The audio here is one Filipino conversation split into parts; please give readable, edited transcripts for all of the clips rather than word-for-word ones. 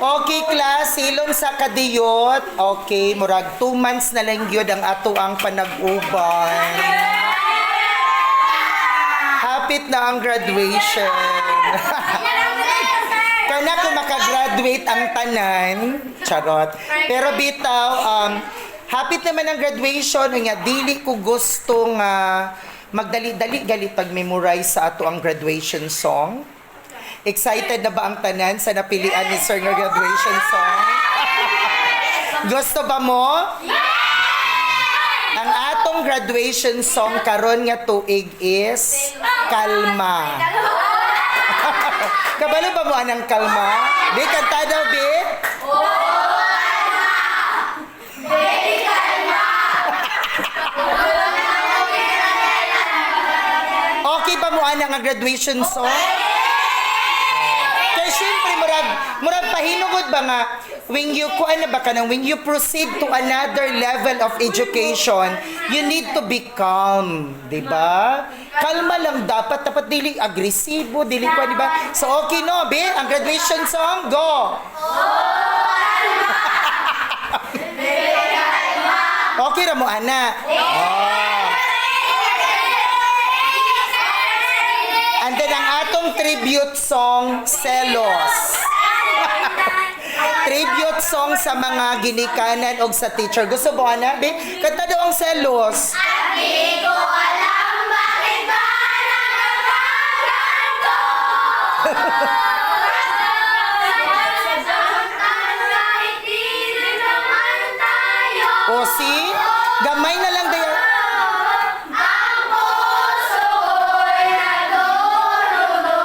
Okay, class, silong sa kadiyot. Okay, murag 2 months na lang yun ang ato ang panag-uban. Hapit na ang graduation. Kana kung makagraduate ang tanan, charot. Pero bitaw, hapit naman ang graduation, nga dili ko gustong magdali-dali galit pag-memorize sa ato ang graduation song. Excited na ba ang tanan sa napilian ni Sir nga graduation song? Gusto ba mo? Ang atong graduation song karon nga tuig is Kalma. Kabalo ba mo anang kalma? Di, kanta daw, Bi? Okay ba mo anang graduation song? Kaya syempre, murag pahinugod ba nga, when you proceed to another level of education, you need to be calm, di ba? Kalma lang dapat dili agresibo, dili pa, di ba? So okay no, Be, ang graduation song, go! Okay ra mo, ana? And then ang atong tribute song, Selos. Tribute song sa mga ginikanan o sa teacher. Gusto mo, ana? Be, kanta daw ang Selos. Di ko alam bakit ba nagkakaganto. Kahit di rin naman tayo. O see? Gamay na lang dayo. Ang puso ko'y nadurugo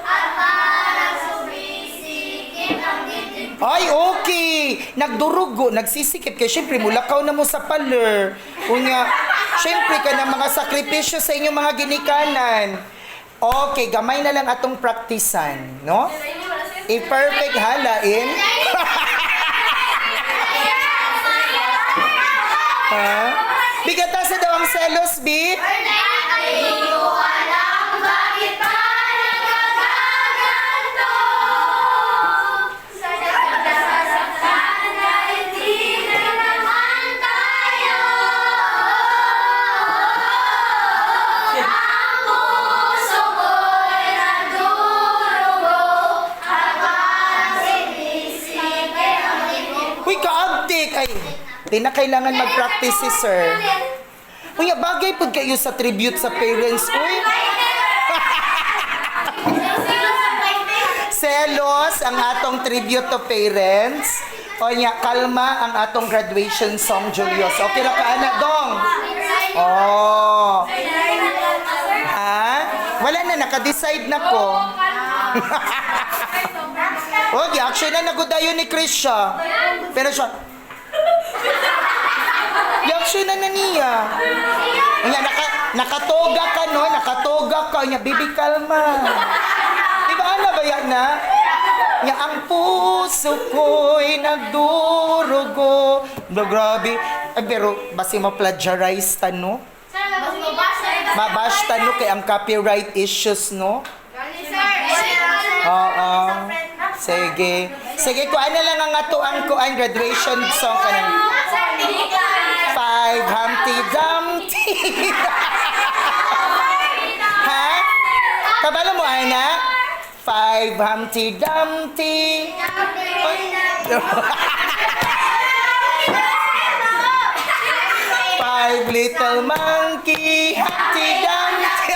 at parang sumisikip ang dibdib. Ay, okay. Nagdurugo, nagsisikip. Kaya syempre, mulakaw na mo sa paler. Unya, syempre ka na mga sakripisyo sa inyong mga ginikanan. Okay, gamay na lang atong praktisan, no? I-perfect halain. Ha? Bigatasan daw ang Selos, Bi. Di ko alam bakit ba nagkakaganto. Nasasaktan dahil di rin naman tayo. Ang puso ko'y nadurugo at parang sinisipin ang dibdib. Uy, kaabdik. Ay, di na kailangan mag-practice si Sir. Uy, bagay po kayo sa tribute sa parents. Uy, Selos ang atong tribute to parents. O niya, Kalma ang atong graduation song, Julius. Okay ra ka, anak, dong? Oh. Ha? Wala na, naka-decide na ko. Okay, actually na nagudayo ni Chris siya. Pero siya, actually na niya. Niya, nakatoga ka, no? Nakatoga ka. Niya, baby, kalma. Diba, ano ba yan na? Niya, ang puso ko'y nagdurugo. Grabe. Ay, pero, basi mo plagiarize ta, no? Mabash ta, no? Kaya ang copyright issues, no? Oo. Sige. Sige, kuan na lang ang ato ang kuan graduation song ka ng 5 Humpty Dumpty. Ha? Kabalo mo, anak? 5 Humpty Dumpty. Five little monkey, Humpty Dumpty.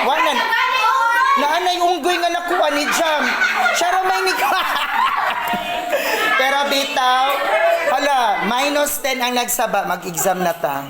Wanan. Naanay unggoy nga nakuha ni Jam. Siya may ni Pero bitaw, hala, -10 ang nagsaba, mag-exam na ta.